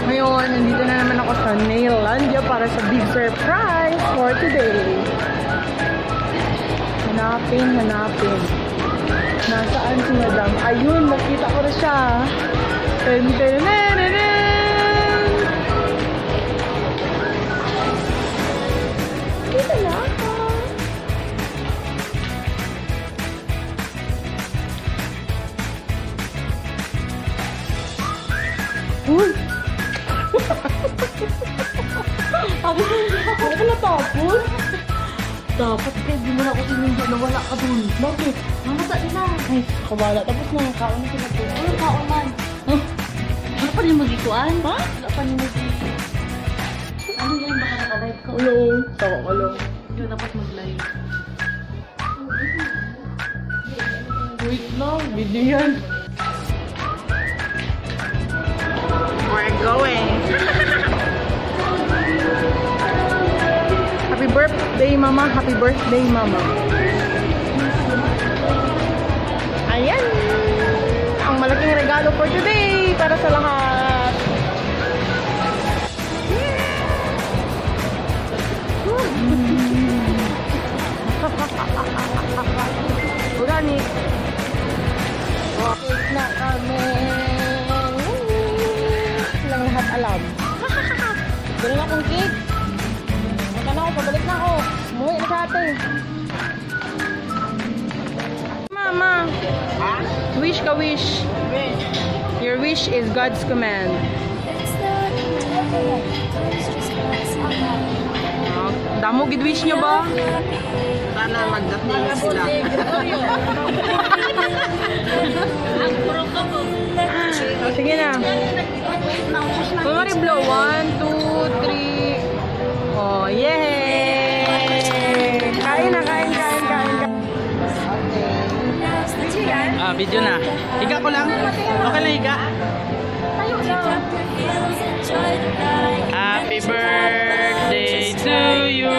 Ngayon, nandito na naman ako sa Naillandia para sa big surprise for today. Hanapin. Nasaan si Madam? Ayun, nakita ko na siya. Kita na ako. Uy! Ako natapos? Dapat kayo, di mo na ako sinunod na wala ka dun. Bakit? Mamata nila. Ay, kabala. Tapos na, kaon na sila po. Ano kaon man? Ano pa niyo magikuan? Ha? Wala pa niyo magikuan. Ano yan? Baka naka-live ka? Ulo. Saka ka lang. Yun, dapat mag-live. Wait lang, video yan. We're going. Happy birthday, Mama. Happy birthday, Mama. Ayan. Ang malaking regalo for today para sa lahat. Organic. Okay na kami. Lang lahat alam. Dala na akong cake. Maka na ako, pabalik na ako. Umuwi na sa atin. Mama. Ha? Wish ka wish. Wish. Your wish is God's command. Damo gid wish nyo ba? Sana magdating sila. Sige na. Kunwari blow. 1, 2, 3. Oh, yay! Kain na, kain. Video na. Higa ko lang. Okay lang higa. Happy birthday to you.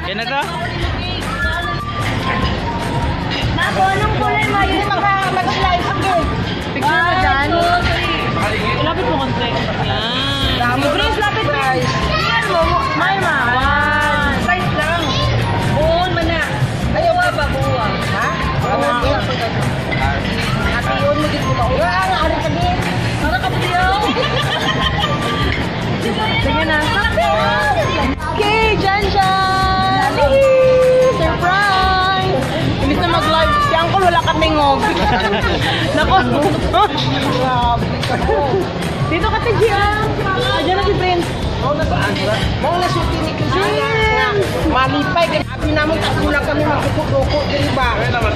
Yan na to? Mako, anong kulay mo? Yun mag-live ako. Picture mo dyan. Lapit mo konti. Yan. Prince, lapit mo. Yan mo. Mayma. Size lang. Buon man na. Ayaw ka ba buwa? Ha? Ate yun, magiging mo ba? Ang ari ka din. Para ka diyo. Sige na. Okay, dyan siya. Surprise! Imbis na mag-live, si Uncle wala katingog. Nako. Dito ka si Gian. Diyan na si Prince. Mau na ba? Mau na shooting ni Christina. Malipay kay abi namon tak kulang kami magkukuk-kuk diri ba. Tama.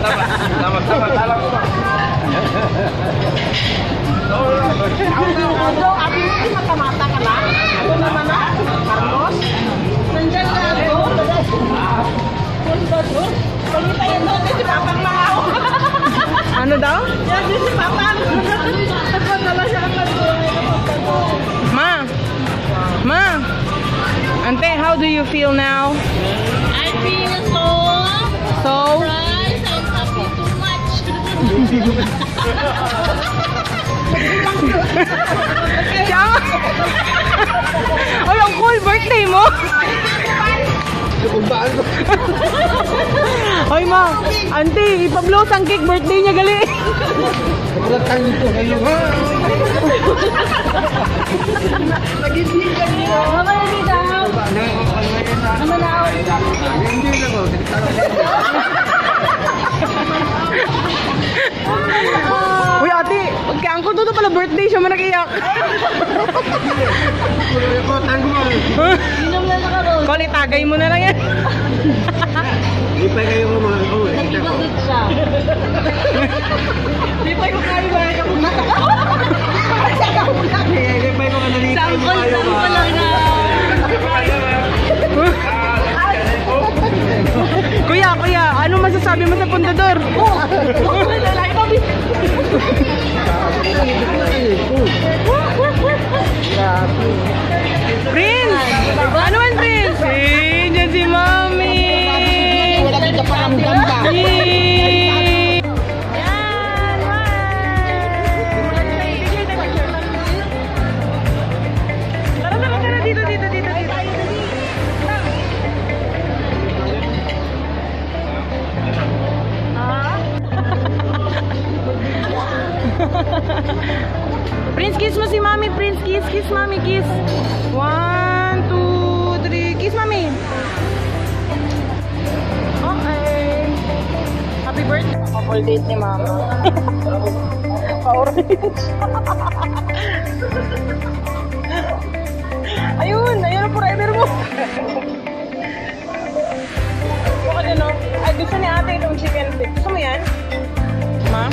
Alam ko ba? Ano, abi mo mata-mata ka lang. Ano naman na? Carlos. Nandiyan na ako. Pagitayin daw si Papang Mangaw. Ano daw? Yan si Papang. Nagpadala siya ang Ma, Ante, how do you feel now? I feel so surprised and happy too much. Siya! Ay, ang cool! Birthday mo! Ay, ma! Auntie, ipablos ang cake! Birthday niya gali! Kapalat tayo dito. Hello, ha? Mama na dito. Mama na ako. Hindi na ko. Uy, ate! Pagkaang ko doon pala birthday siya man nakiyak! Inom na nakaroon. Kol, itagay mo na lang yan! Hindi pa kayo mga ko. Nagibagod siya. Di pa yung kayo ba? Hindi pa ko nalito. Sample lang na. Kuya, ano masasabi mo sa pundador? Lalaki pa bis. Prince! Ano man, Prince? Eh, dyan si Mami! Wala kita paramdam ba? Yay! Tara, dito. Prince, kiss mo si Mami. Prince, kiss Mami, kiss. 1, 2, 3. Kiss Mami. Okay. Happy birthday. Couple date ni Mama. Pa-orange. Ayun ang forever mo. Bakit ano? Ay, gusto ni ate itong chicken stick. Gusto mo yan? Ma?